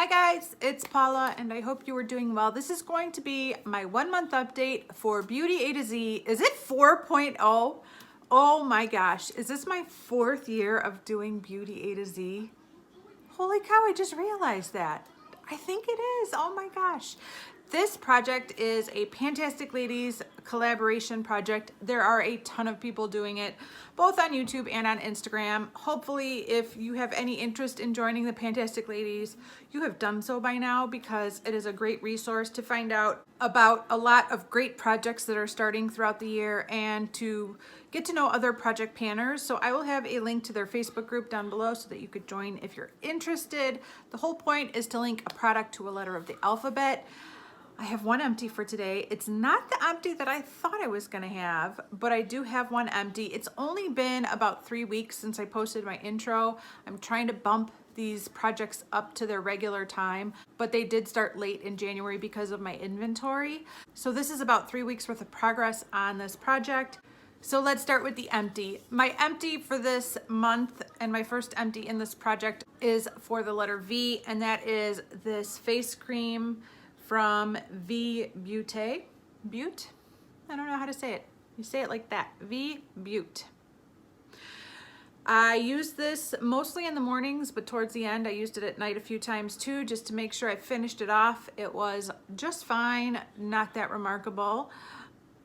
Hi guys, it's Paula and I hope you are doing well. This is going to be my 1 month update for Beauty A to Z. Is it 4.0? Oh my gosh, is this my 4th year of doing Beauty A to Z? Holy cow, I just realized that. I think it is, oh my gosh. This project is a Fantastic Ladies collaboration project. There are a ton of people doing it, both on YouTube and on Instagram. Hopefully, if you have any interest in joining the Fantastic Ladies, you have done so by now because it is a great resource to find out about a lot of great projects that are starting throughout the year and to get to know other project planners. So I will have a link to their Facebook group down below so that you could join if you're interested. The whole point is to link a product to a letter of the alphabet. I have one empty for today. It's not the empty that I thought I was gonna have, but I do have one empty. It's only been about 3 weeks since I posted my intro. I'm trying to bump these projects up to their regular time, but they did start late in January because of my inventory. So this is about 3 weeks worth of progress on this project. So let's start with the empty. My empty for this month and my first empty in this project is for the letter V, and that is this face cream from V Beauté. Butte? I don't know how to say it. You say it like that. V Butte. I use this mostly in the mornings, but towards the end I used it at night a few times too, just to make sure I finished it off. It was just fine, not that remarkable,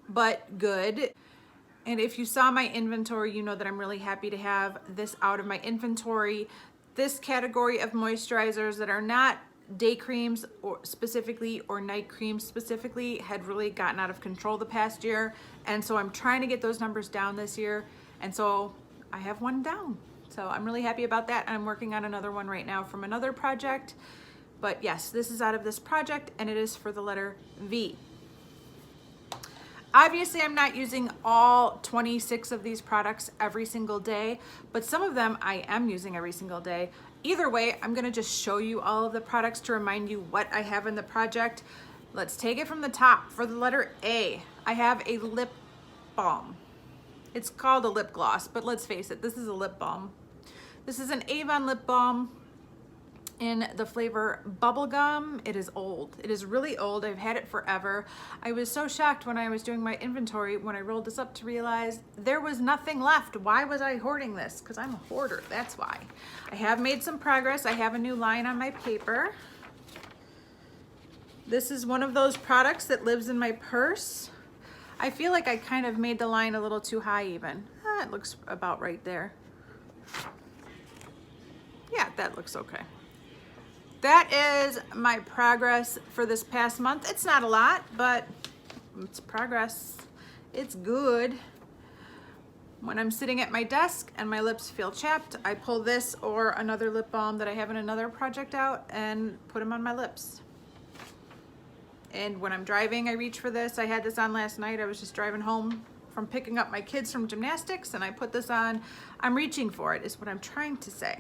but good. And if you saw my inventory, you know that I'm really happy to have this out of my inventory. This category of moisturizers that are not day creams or specifically or night creams specifically had really gotten out of control the past year, and so I'm trying to get those numbers down this year, and so I have one down, so I'm really happy about that. I'm working on another one right now from another project, but yes, this is out of this project and it is for the letter V. Obviously, I'm not using all 26 of these products every single day, but some of them I am using every single day. Either way, I'm gonna just show you all of the products to remind you what I have in the project. Let's take it from the top. For the letter A, I have a lip balm. It's called a lip gloss, but let's face it, this is a lip balm. This is an Avon lip balm in the flavor bubblegum. It is old. It is really old. I've had it forever. I was so shocked when I was doing my inventory when I rolled this up to realize there was nothing left. Why was I hoarding this? Because I'm a hoarder, that's why. I have made some progress. I have a new line on my paper. This is one of those products that lives in my purse. I feel like I kind of made the line a little too high even. It looks about right there. Yeah, that looks okay. That is my progress for this past month. It's not a lot, but it's progress. It's good. When I'm sitting at my desk and my lips feel chapped, I pull this or another lip balm that I have in another project out and put them on my lips. And when I'm driving, I reach for this. I had this on last night. I was just driving home from picking up my kids from gymnastics and I put this on. I'm reaching for it, is what I'm trying to say.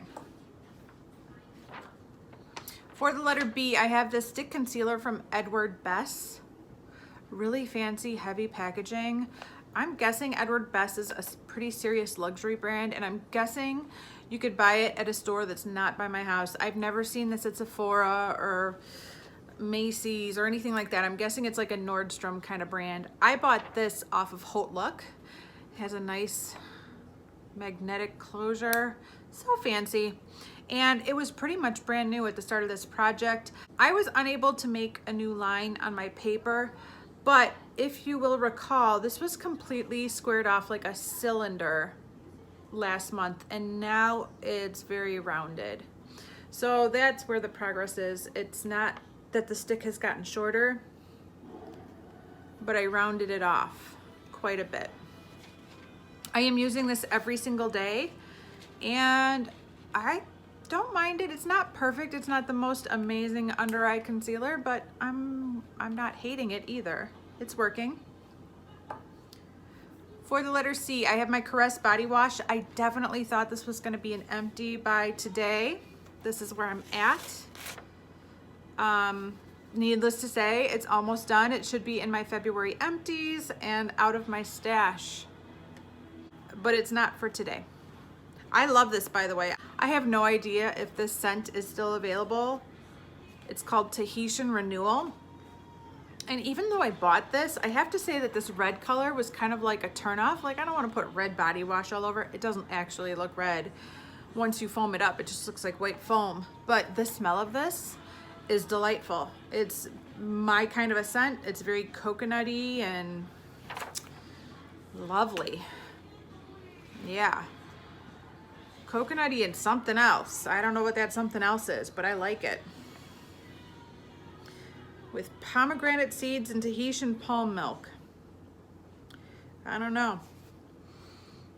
For the letter B, I have this stick concealer from Edward Bess. Really fancy, heavy packaging. I'm guessing Edward Bess is a pretty serious luxury brand, and I'm guessing you could buy it at a store that's not by my house. I've never seen this at Sephora or Macy's or anything like that. I'm guessing it's like a Nordstrom kind of brand. I bought this off of Haute Look. It has a nice magnetic closure, so fancy. And it was pretty much brand new at the start of this project. I was unable to make a new line on my paper, but if you will recall, this was completely squared off like a cylinder last month, and now it's very rounded. So that's where the progress is. It's not that the stick has gotten shorter, but I rounded it off quite a bit. I am using this every single day, and I don't mind it. It's not perfect. It's not the most amazing under eye concealer, but I'm not hating it either. It's working. For the letter C, I have my Caress body wash. I definitely thought this was going to be an empty by today. This is where I'm at. Needless to say, it's almost done. It should be in my February empties and out of my stash, but it's not for today. I love this, by the way. I have no idea if this scent is still available. It's called Tahitian Renewal. And even though I bought this, I have to say that this red color was kind of like a turnoff. Like, I don't want to put red body wash all over. It doesn't actually look red. Once you foam it up, it just looks like white foam. But the smell of this is delightful. It's my kind of a scent. It's very coconutty and lovely. Yeah. Coconutty and something else. I don't know what that something else is, but I like it. With pomegranate seeds and Tahitian palm milk. I don't know.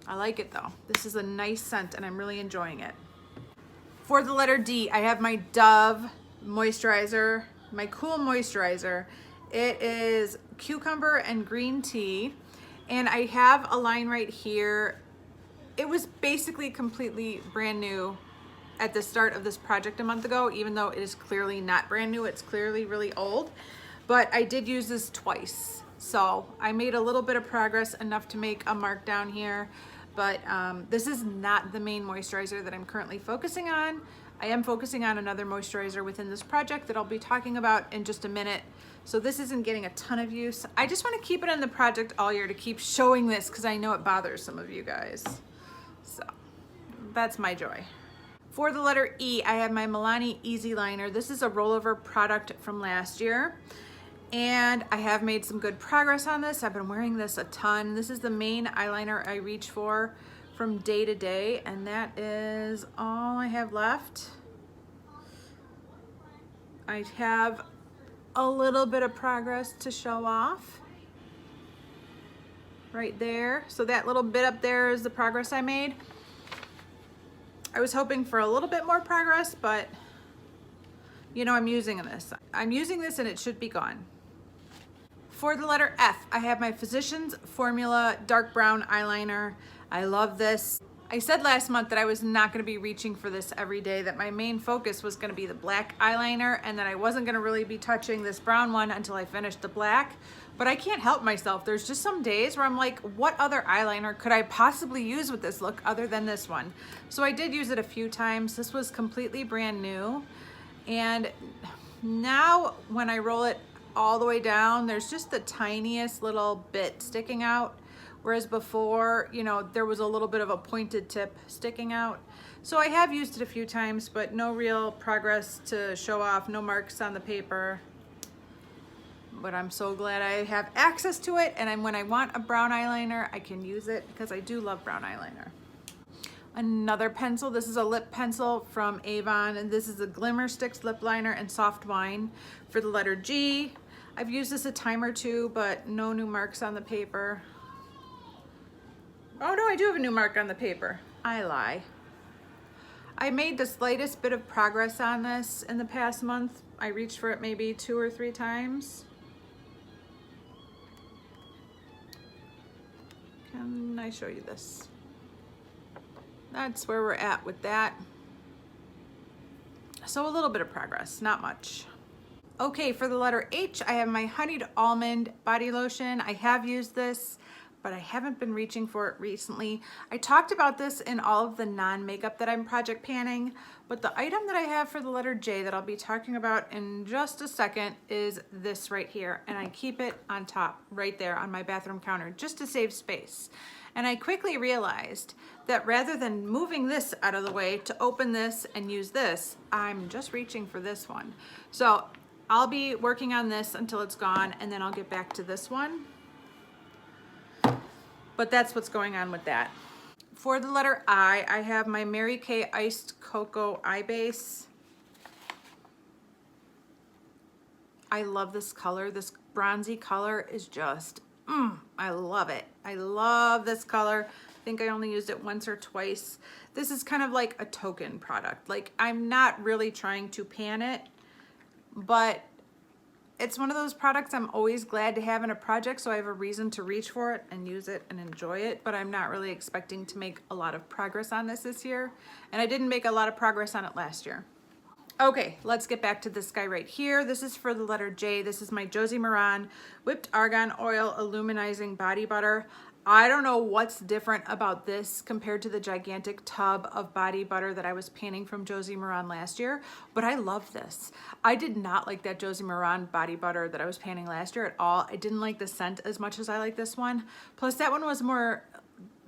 I like it though. This is a nice scent and I'm really enjoying it. For the letter D, I have my Dove moisturizer, my Cool Moisturizer. It is cucumber and green tea. And I have a line right here. It was basically completely brand new at the start of this project a month ago, even though it is clearly not brand new, it's clearly really old. But I did use this twice. So I made a little bit of progress, enough to make a mark down here. But this is not the main moisturizer that I'm currently focusing on. I am focusing on another moisturizer within this project that I'll be talking about in just a minute. So this isn't getting a ton of use. I just want to keep it in the project all year to keep showing this because I know it bothers some of you guys. So that's my joy. For the letter E, I have my Milani Easy Liner. This is a rollover product from last year. And I have made some good progress on this. I've been wearing this a ton. This is the main eyeliner I reach for from day to day. And that is all I have left. I have a little bit of progress to show off. Right there. So that little bit up there is the progress I made. I was hoping for a little bit more progress, but you know, I'm using this. I'm using this and it should be gone. For the letter F, I have my Physicians Formula Dark Brown Eyeliner. I love this. I said last month that I was not going to be reaching for this every day, that my main focus was going to be the black eyeliner and that I wasn't going to really be touching this brown one until I finished the black. But I can't help myself. There's just some days where I'm like, what other eyeliner could I possibly use with this look other than this one? So I did use it a few times. This was completely brand new. And now when I roll it all the way down, there's just the tiniest little bit sticking out. Whereas before, you know, there was a little bit of a pointed tip sticking out. So I have used it a few times, but no real progress to show off, no marks on the paper. But I'm so glad I have access to it, and when I want a brown eyeliner, I can use it because I do love brown eyeliner. Another pencil, this is a lip pencil from Avon, and this is a Glimmer Sticks lip liner and soft wine. For the letter G, I've used this a time or two, but no new marks on the paper. Oh no, I do have a new mark on the paper. I lie. I made the slightest bit of progress on this in the past month. I reached for it maybe 2 or 3 times. Can I show you this? That's where we're at with that. So a little bit of progress, not much. Okay, for the letter H, I have my Honeyed Almond Body Lotion. I have used this, but I haven't been reaching for it recently. I talked about this in all of the non-makeup that I'm project panning, but the item that I have for the letter J that I'll be talking about in just a second is this right here, and I keep it on top right there on my bathroom counter just to save space. And I quickly realized that rather than moving this out of the way to open this and use this, I'm just reaching for this one. So I'll be working on this until it's gone, and then I'll get back to this one. But that's what's going on with that. For the letter I have my Mary Kay Iced Cocoa Eye Base. I love this color. This bronzy color is just, I love it. I love this color. I think I only used it once or twice. This is kind of like a token product. Like, I'm not really trying to pan it, but it's one of those products I'm always glad to have in a project, so I have a reason to reach for it and use it and enjoy it, but I'm not really expecting to make a lot of progress on this year, and I didn't make a lot of progress on it last year. Okay, let's get back to this guy right here. This is for the letter J. This is my Josie Maran Whipped Argan Oil Illuminizing Body Butter. I don't know what's different about this compared to the gigantic tub of body butter that I was panning from Josie Maran last year, but I love this. I did not like that Josie Maran body butter that I was panning last year at all. I didn't like the scent as much as I like this one. Plus that one was more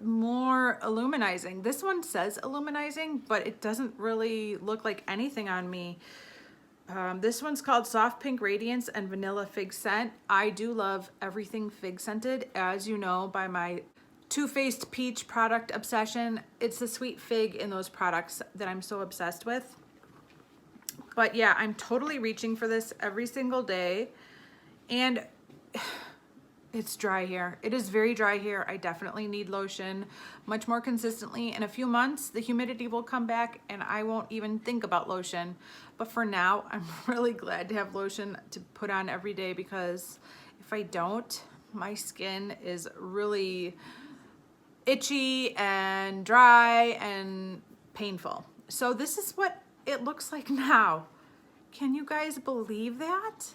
illuminizing. This one says illuminizing, but it doesn't really look like anything on me. This one's called Soft Pink Radiance and Vanilla Fig Scent. I do love everything fig scented, as you know by my Too Faced Peach product obsession. It's the sweet fig in those products that I'm so obsessed with. But yeah, I'm totally reaching for this every single day. And it's dry hair. It is very dry hair. I definitely need lotion much more consistently. In a few months, the humidity will come back and I won't even think about lotion. But for now, I'm really glad to have lotion to put on every day, because if I don't, my skin is really itchy and dry and painful. So this is what it looks like now. Can you guys believe that?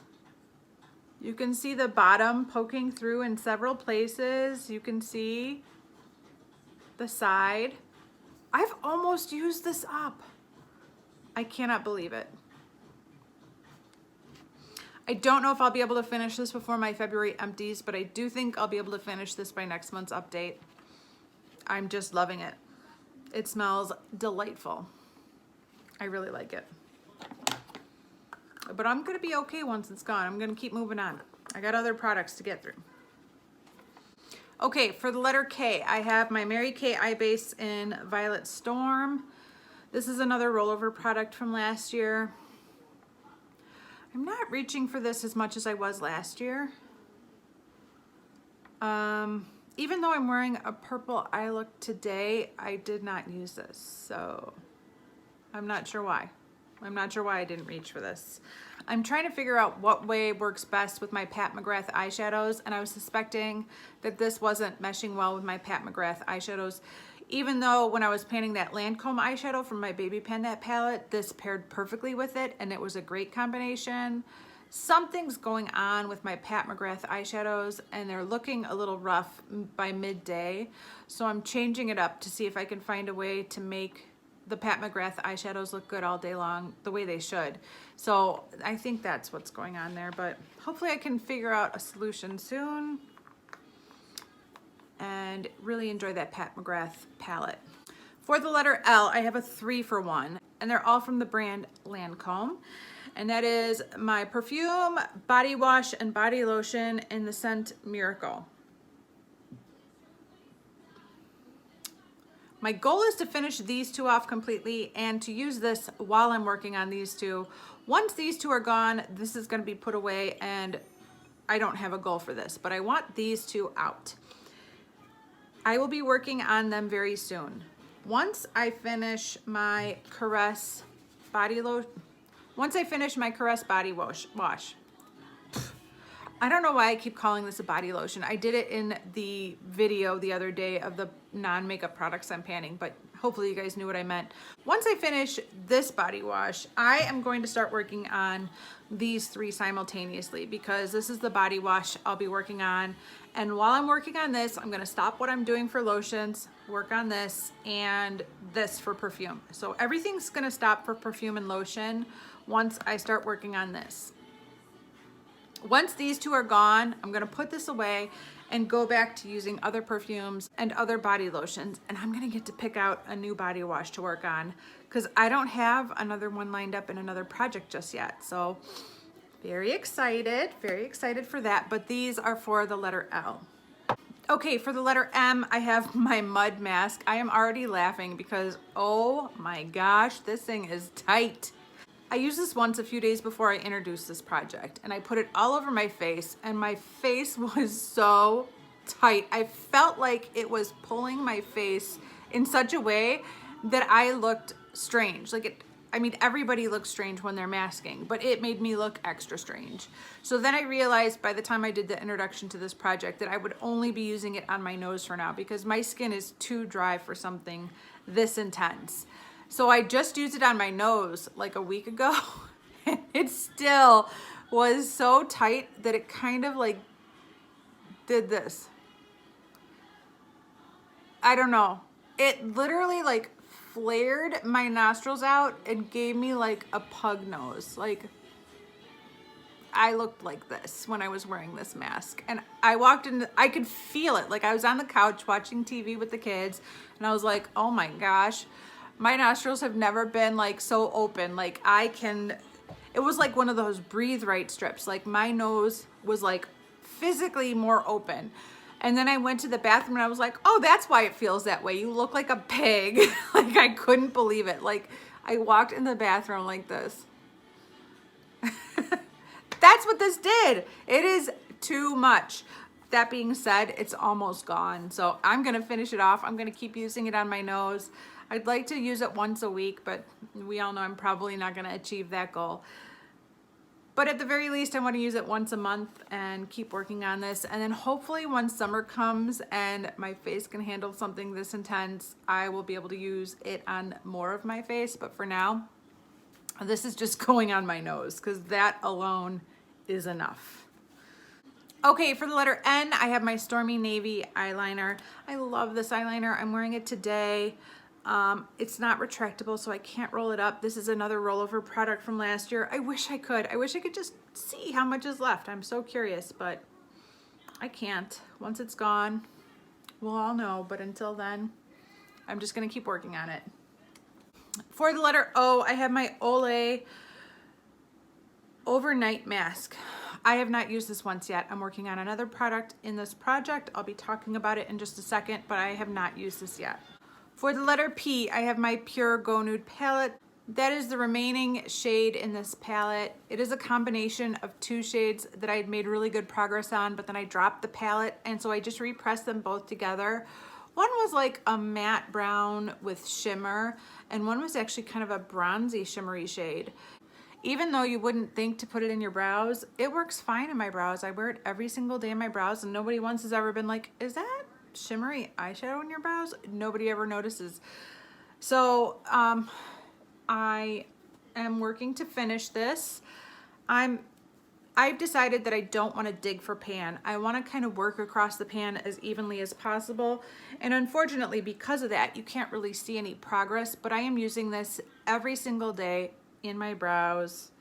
You can see the bottom poking through in several places. You can see the side. I've almost used this up. I cannot believe it. I don't know if I'll be able to finish this before my February empties, but I do think I'll be able to finish this by next month's update. I'm just loving it. It smells delightful. I really like it. But I'm gonna be okay once it's gone. I'm gonna keep moving on. I got other products to get through. Okay, for the letter K, I have my Mary Kay Eye Base in Violet Storm. This is another rollover product from last year. I'm not reaching for this as much as I was last year. Even though I'm wearing a purple eye look today, I did not use this, so I'm not sure why. I'm not sure why I didn't reach for this. I'm trying to figure out what way works best with my Pat McGrath eyeshadows, and I was suspecting that this wasn't meshing well with my Pat McGrath eyeshadows, even though when I was painting that Lancome eyeshadow from my Baby Panette palette, this paired perfectly with it, and it was a great combination. Something's going on with my Pat McGrath eyeshadows, and they're looking a little rough by midday, so I'm changing it up to see if I can find a way to make the Pat McGrath eyeshadows look good all day long, the way they should. So I think that's what's going on there, but hopefully I can figure out a solution soon and really enjoy that Pat McGrath palette. For the letter L, I have a 3-for-1, and they're all from the brand Lancome. And that is my perfume, body wash, and body lotion in the scent Miracle. My goal is to finish these two off completely and to use this while I'm working on these two. Once these two are gone, this is going to be put away, and I don't have a goal for this, but I want these two out. I will be working on them very soon. Once I finish my Caress body lotion, once I finish my Caress body wash, I don't know why I keep calling this a body lotion. I did it in the video the other day of the non-makeup products I'm panning, but hopefully you guys knew what I meant. Once I finish this body wash, I am going to start working on these three simultaneously, because this is the body wash I'll be working on. And while I'm working on this, I'm gonna stop what I'm doing for lotions, work on this, and this for perfume. So everything's gonna stop for perfume and lotion once I start working on this. Once these two are gone, I'm gonna put this away and go back to using other perfumes and other body lotions, and I'm gonna get to pick out a new body wash to work on, because I don't have another one lined up in another project just yet. So very excited for that, but these are for the letter L. Okay, for the letter M, I have my mud mask. I am already laughing because, oh my gosh, this thing is tight. I used this once a few days before I introduced this project, and I put it all over my face, and my face was so tight. I felt like it was pulling my face in such a way that I looked strange. I mean, everybody looks strange when they're masking, but it made me look extra strange. So then I realized by the time I did the introduction to this project that I would only be using it on my nose for now, because my skin is too dry for something this intense. So I just used it on my nose like a week ago, and it still was so tight that it kind of like did this. I don't know. It literally like flared my nostrils out and gave me like a pug nose. Like I looked like this when I was wearing this mask. And I walked in, I could feel it. Like I was on the couch watching TV with the kids and I was like, oh my gosh, my nostrils have never been like so open. Like it was like one of those breathe right strips. Like my nose was like physically more open. And then I went to the bathroom and I was like, oh, that's why it feels that way. You look like a pig. Like I couldn't believe it. Like I walked in the bathroom like this. That's what this did. It is too much. That being said, it's almost gone. So I'm gonna finish it off. I'm gonna keep using it on my nose. I'd like to use it once a week, but we all know I'm probably not gonna achieve that goal. But at the very least, I want to use it once a month and keep working on this. And then hopefully when summer comes and my face can handle something this intense, I will be able to use it on more of my face. But for now, this is just going on my nose because that alone is enough. Okay, for the letter N, I have my Stormy Navy eyeliner. I love this eyeliner. I'm wearing it today. It's not retractable, so I can't roll it up. This is another rollover product from last year. I wish I could. I wish I could just see how much is left. I'm so curious, but I can't. Once it's gone, we'll all know. But until then, I'm just going to keep working on it. For the letter O, I have my Olay Overnight Mask. I have not used this once yet. I'm working on another product in this project. I'll be talking about it in just a second, but I have not used this yet. For the letter P, I have my Pure Go Nude palette. That is the remaining shade in this palette. It is a combination of two shades that I had made really good progress on, but then I dropped the palette, and so I just repressed them both together. One was like a matte brown with shimmer, and one was actually kind of a bronzy shimmery shade. Even though you wouldn't think to put it in your brows, it works fine in my brows. I wear it every single day in my brows, and nobody once has ever been like, is that shimmery eyeshadow in your brows? Nobody ever notices. So I am working to finish this. I've decided that I don't want to dig for pan. I want to kind of work across the pan as evenly as possible. And unfortunately, because of that, you can't really see any progress, but I am using this every single day in my brows.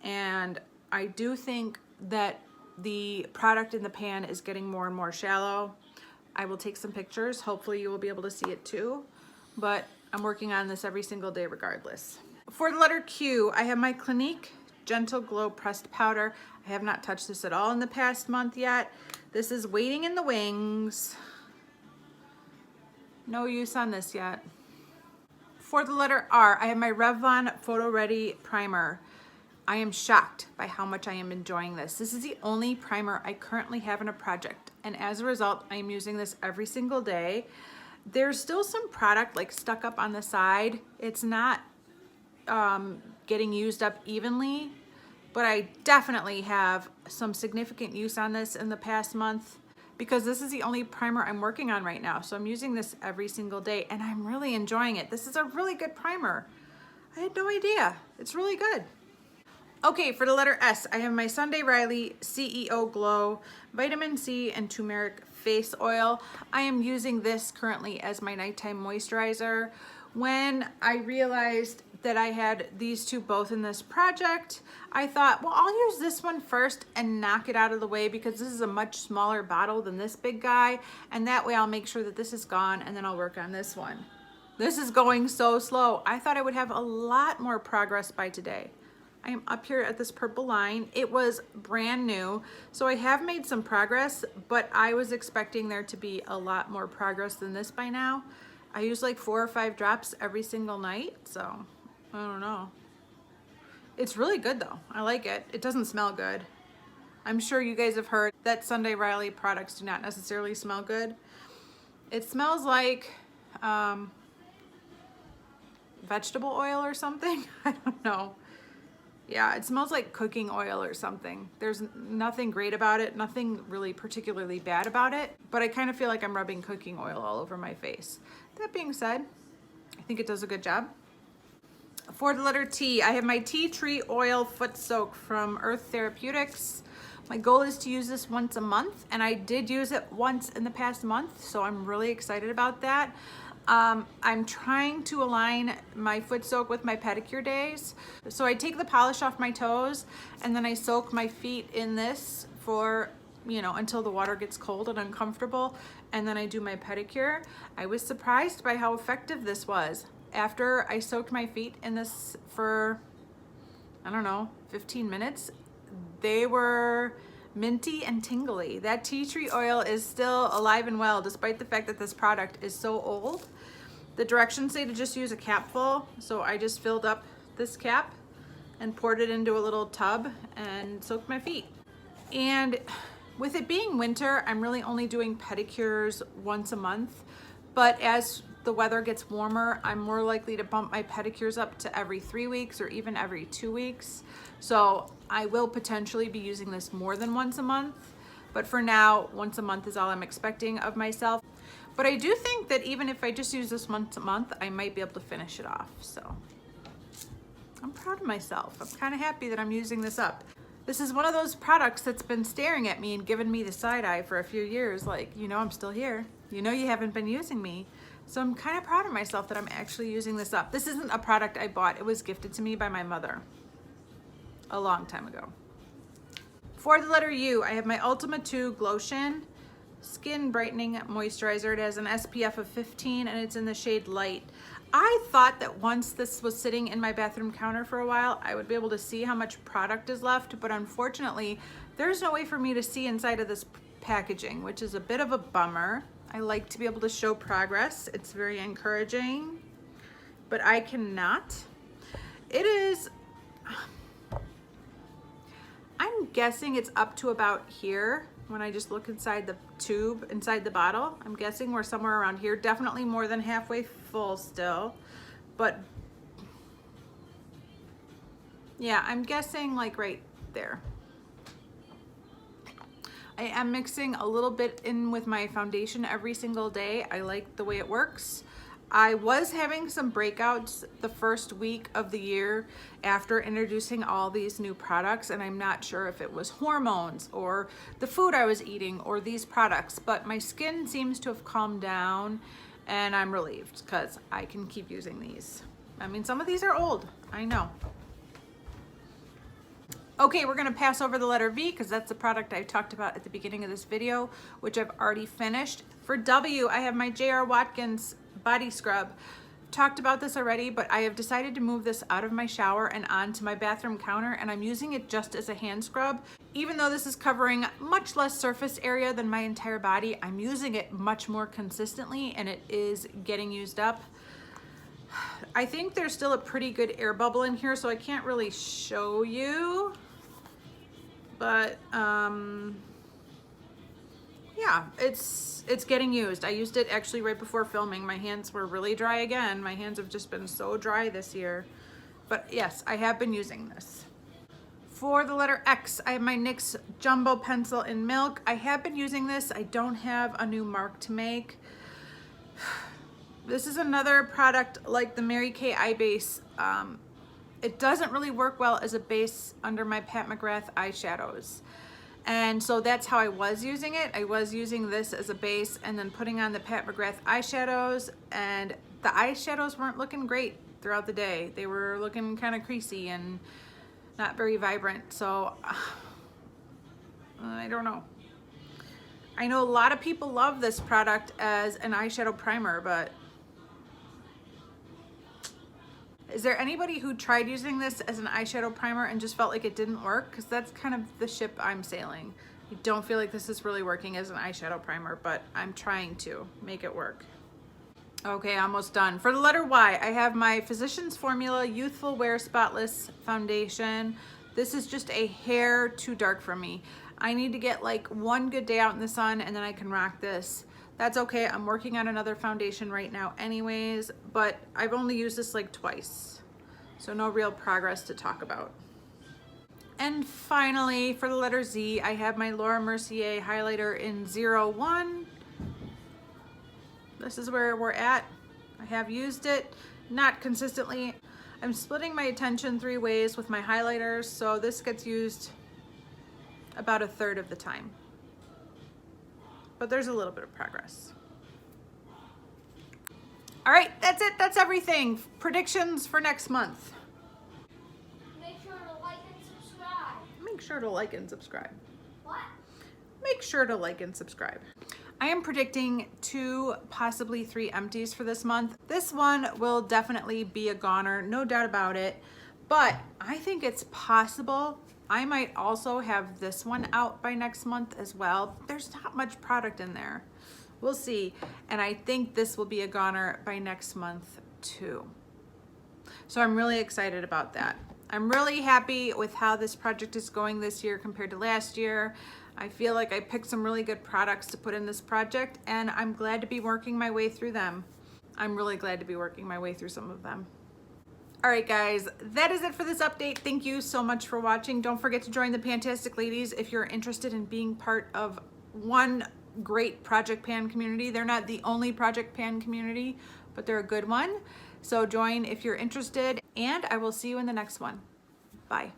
And I do think that the product in the pan is getting more and more shallow. I will take some pictures. Hopefully you will be able to see it too, but I'm working on this every single day regardless. For the letter Q, I have my Clinique Gentle Glow Pressed Powder. I have not touched this at all in the past month yet. This is waiting in the wings. No use on this yet. For the letter R, I have my Revlon Photo Ready Primer. I am shocked by how much I am enjoying this. This is the only primer I currently have in a project, and as a result, I am using this every single day. There's still some product like stuck up on the side. It's not getting used up evenly, but I definitely have some significant use on this in the past month because this is the only primer I'm working on right now. So I'm using this every single day and I'm really enjoying it. This is a really good primer. I had no idea. It's really good. Okay, for the letter S, I have my Sunday Riley CEO Glow Vitamin C and Turmeric Face Oil. I am using this currently as my nighttime moisturizer. When I realized that I had these two both in this project, I thought, well, I'll use this one first and knock it out of the way because this is a much smaller bottle than this big guy, and that way I'll make sure that this is gone and then I'll work on this one. This is going so slow. I thought I would have a lot more progress by today. I am up here at this purple line. It was brand new, so I have made some progress, but I was expecting there to be a lot more progress than this by now. I use like 4 or 5 drops every single night, so I don't know. It's really good though. I like it. It doesn't smell good. I'm sure you guys have heard that Sunday Riley products do not necessarily smell good. It smells like vegetable oil or something. I don't know. Yeah, it smells like cooking oil or something. There's nothing great about it, nothing really particularly bad about it, but I kind of feel like I'm rubbing cooking oil all over my face. That being said, I think it does a good job. For the letter T, I have my tea tree oil foot soak from Earth Therapeutics. My goal is to use this once a month, and I did use it once in the past month, so I'm really excited about that. I'm trying to align my foot soak with my pedicure days. So I take the polish off my toes, and then I soak my feet in this for, you know, until the water gets cold and uncomfortable, and then I do my pedicure. I was surprised by how effective this was. After I soaked my feet in this for, I don't know, 15 minutes, they were minty and tingly. That tea tree oil is still alive and well, despite the fact that this product is so old. The directions say to just use a capful, so I just filled up this cap and poured it into a little tub and soaked my feet. And with it being winter, I'm really only doing pedicures once a month, but as the weather gets warmer, I'm more likely to bump my pedicures up to every 3 weeks or even every 2 weeks. So I will potentially be using this more than once a month, but for now, once a month is all I'm expecting of myself. But I do think that even if I just use this once a month, I might be able to finish it off. So I'm proud of myself. I'm kind of happy that I'm using this up. This is one of those products that's been staring at me and giving me the side eye for a few years. Like, you know, I'm still here. You know, you haven't been using me. So I'm kind of proud of myself that I'm actually using this up. This isn't a product I bought. It was gifted to me by my mother a long time ago. For the letter U, I have my Ultima 2 Glotion Skin Brightening Moisturizer. It has an SPF of 15 and it's in the shade Light. I thought that once this was sitting in my bathroom counter for a while, I would be able to see how much product is left, but unfortunately, there's no way for me to see inside of this packaging, which is a bit of a bummer. I like to be able to show progress. It's very encouraging, but I cannot. It is, I'm guessing it's up to about here. When I just look inside the tube, inside the bottle, I'm guessing we're somewhere around here. Definitely more than halfway full still, but yeah, I'm guessing like right there. I am mixing a little bit in with my foundation every single day. I like the way it works. I was having some breakouts the first week of the year after introducing all these new products, and I'm not sure if it was hormones or the food I was eating or these products, but my skin seems to have calmed down and I'm relieved because I can keep using these. I mean, some of these are old, I know. Okay, we're gonna pass over the letter V because that's the product I talked about at the beginning of this video, which I've already finished. For W, I have my J.R. Watkins body scrub. Talked about this already, but I have decided to move this out of my shower and onto my bathroom counter, and I'm using it just as a hand scrub. Even though this is covering much less surface area than my entire body, I'm using it much more consistently and it is getting used up. I think there's still a pretty good air bubble in here, so I can't really show you, but yeah, it's getting used. I used it actually right before filming. My hands were really dry again. My hands have just been so dry this year. But yes, I have been using this. For the letter X, I have my NYX Jumbo Pencil in Milk. I have been using this. I don't have a new mark to make. This is another product like the Mary Kay Eye Base. It doesn't really work well as a base under my Pat McGrath eyeshadows. And so that's how I was using it. I was using this as a base and then putting on the Pat McGrath eyeshadows, and the eyeshadows weren't looking great throughout the day. They were looking kind of creasy and not very vibrant. So I don't know. I know a lot of people love this product as an eyeshadow primer, but is there anybody who tried using this as an eyeshadow primer and just felt like it didn't work? Because that's kind of the ship I'm sailing. I don't feel like this is really working as an eyeshadow primer, but I'm trying to make it work. Okay, almost done. For the letter Y, I have my Physicians Formula Youthful Wear Spotless Foundation. This is just a hair too dark for me. I need to get like one good day out in the sun and then I can rock this. That's okay, I'm working on another foundation right now anyways, but I've only used this like twice, so no real progress to talk about. And finally, for the letter Z, I have my Laura Mercier highlighter in 01. This is where we're at. I have used it, not consistently. I'm splitting my attention 3 ways with my highlighters, so this gets used about 1/3 of the time. But there's a little bit of progress. All right, that's it. That's everything. Predictions for next month. Make sure to like and subscribe. Make sure to like and subscribe. What? Make sure to like and subscribe. I am predicting 2, possibly 3 empties for this month. This one will definitely be a goner, no doubt about it. But I think it's possible I might also have this one out by next month as well. There's not much product in there. We'll see. And I think this will be a goner by next month too. So I'm really excited about that. I'm really happy with how this project is going this year compared to last year. I feel like I picked some really good products to put in this project, and I'm glad to be working my way through them. I'm really glad to be working my way through some of them. All right, guys, that is it for this update. Thank you so much for watching. Don't forget to join the Pantastic Ladies if you're interested in being part of one great project pan community. They're not the only project pan community, but they're a good one. So join if you're interested, and I will see you in the next one. Bye.